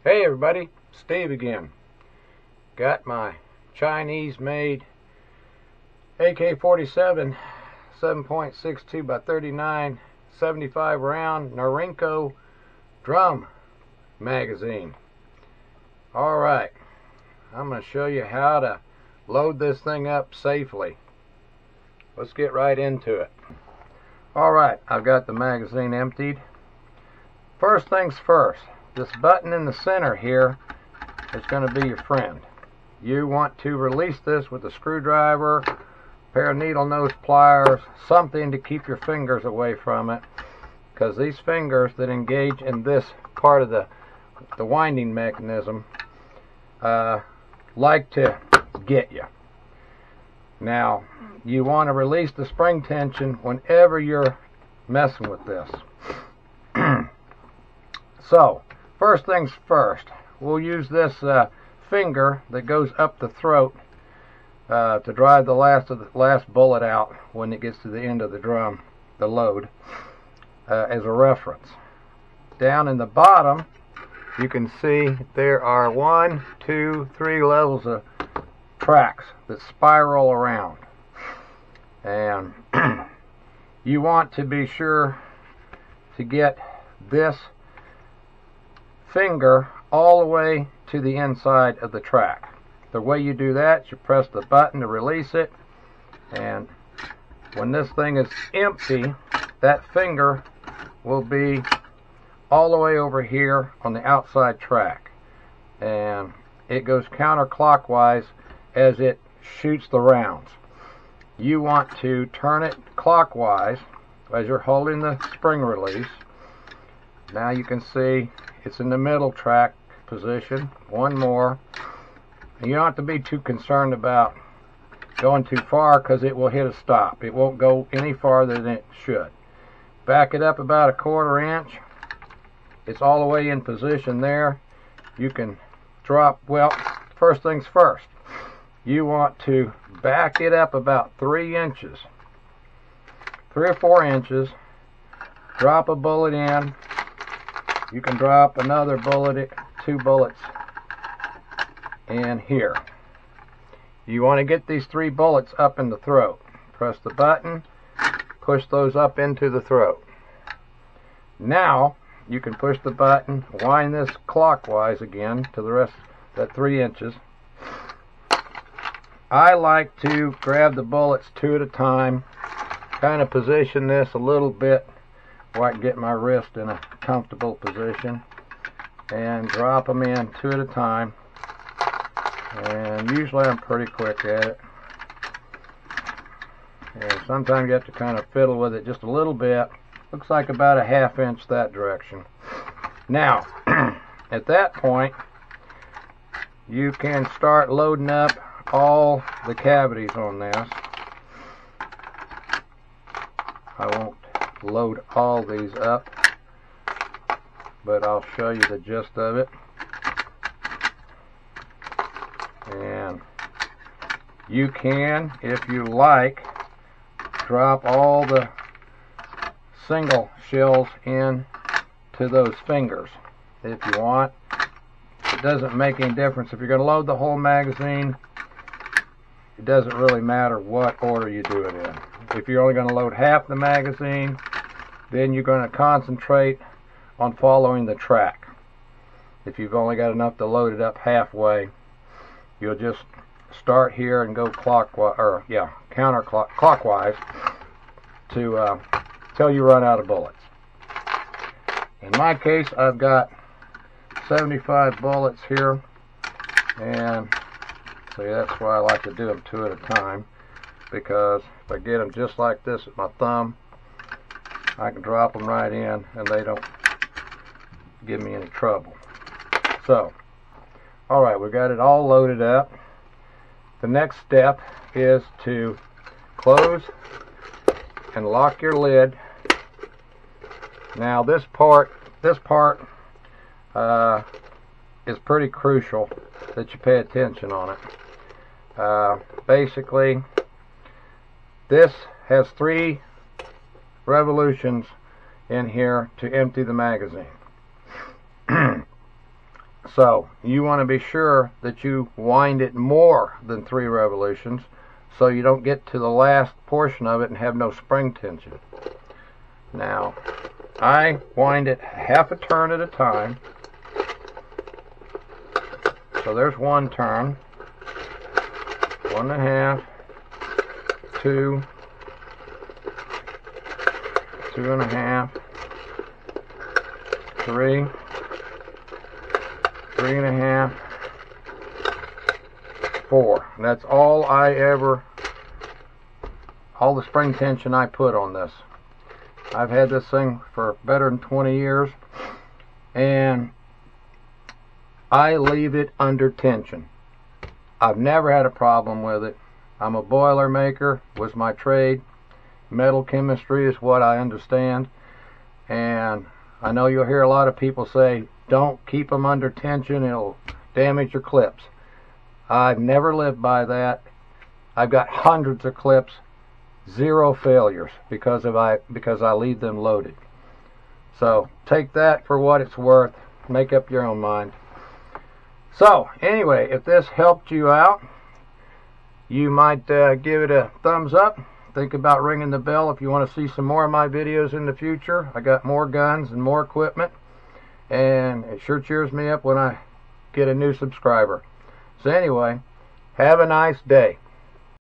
Hey everybody, Steve again. Got my Chinese made AK47 7.62 by 39 75 round Norinco drum magazine. Alright, I'm going to show you how to load this thing up safely. Let's get right into it. Alright, I've got the magazine emptied. First things first, this button in the center here is going to be your friend. You want to release this with a screwdriver, a pair of needle nose pliers, something to keep your fingers away from it, because these fingers that engage in this part of the winding mechanism like to get you. Now, you want to release the spring tension whenever you're messing with this. So, first things first, we'll use this finger that goes up the throat to drive the last bullet out when it gets to the end of the drum, the load, as a reference. Down in the bottom, you can see there are 1, 2, 3 levels of tracks that spiral around. And you want to be sure to get this finger all the way to the inside of the track. The way you do that, you press the button to release it, and when this thing is empty, that finger will be all the way over here on the outside track, and it goes counterclockwise as it shoots the rounds. You want to turn it clockwise as you're holding the spring release. Now you can see it's in the middle track position. One more. And you don't have to be too concerned about going too far, because it will hit a stop. It won't go any farther than it should. Back it up about 1/4 inch. It's all the way in position there. You can drop, well, first things first. You want to back it up about 3 inches. 3 or 4 inches. Drop a bullet in. You can drop another bullet, 2 bullets in here. You want to get these 3 bullets up in the throat. Press the button, push those up into the throat. Now you can push the button, wind this clockwise again to the rest, that 3 inches. I like to grab the bullets 2 at a time, kind of position this a little bit where I can get my wrist in a comfortable position, and drop them in 2 at a time. And usually I'm pretty quick at it, and sometimes you have to kind of fiddle with it just a little bit. Looks like about 1/2 inch that direction. Now at that point you can start loading up all the cavities on this. I won't load all these up, but I'll show you the gist of it. And you can, if you like, drop all the single shells in to those fingers if you want. It doesn't make any difference if you're going to load the whole magazine. It doesn't really matter what order you do it in. If you're only going to load half the magazine, then you're going to concentrate on following the track. If you've only got enough to load it up halfway, you'll just start here and go clockwise, or counterclockwise to till you run out of bullets. In my case, I've got 75 bullets here, and so that's why I like to do them 2 at a time, because if I get them just like this with my thumb, I can drop them right in and they don't give me any trouble. So, alright, we got it all loaded up. The next step is to close and lock your lid. Now this part is pretty crucial that you pay attention on it. Basically, this has 3 revolutions in here to empty the magazine. So you want to be sure that you wind it more than 3 revolutions so you don't get to the last portion of it and have no spring tension. Now, I wind it half a turn at a time. So there's 1 turn, 1.5, 2, 2.5, 3, 3.5, 4. And that's all all the spring tension I put on this. I've had this thing for better than 20 years, and I leave it under tension. I've never had a problem with it. I'm a boiler maker, was my trade. Metal chemistry is what I understand, and I know you'll hear a lot of people say, don't keep them under tension, it'll damage your clips. I've never lived by that. I've got hundreds of clips, 0 failures because I leave them loaded. So take that for what it's worth. Make up your own mind. So anyway, if this helped you out, you might give it a thumbs up. Think about ringing the bell if you want to see some more of my videos in the future. I got more guns and more equipment, and it sure cheers me up when I get a new subscriber. So anyway, have a nice day.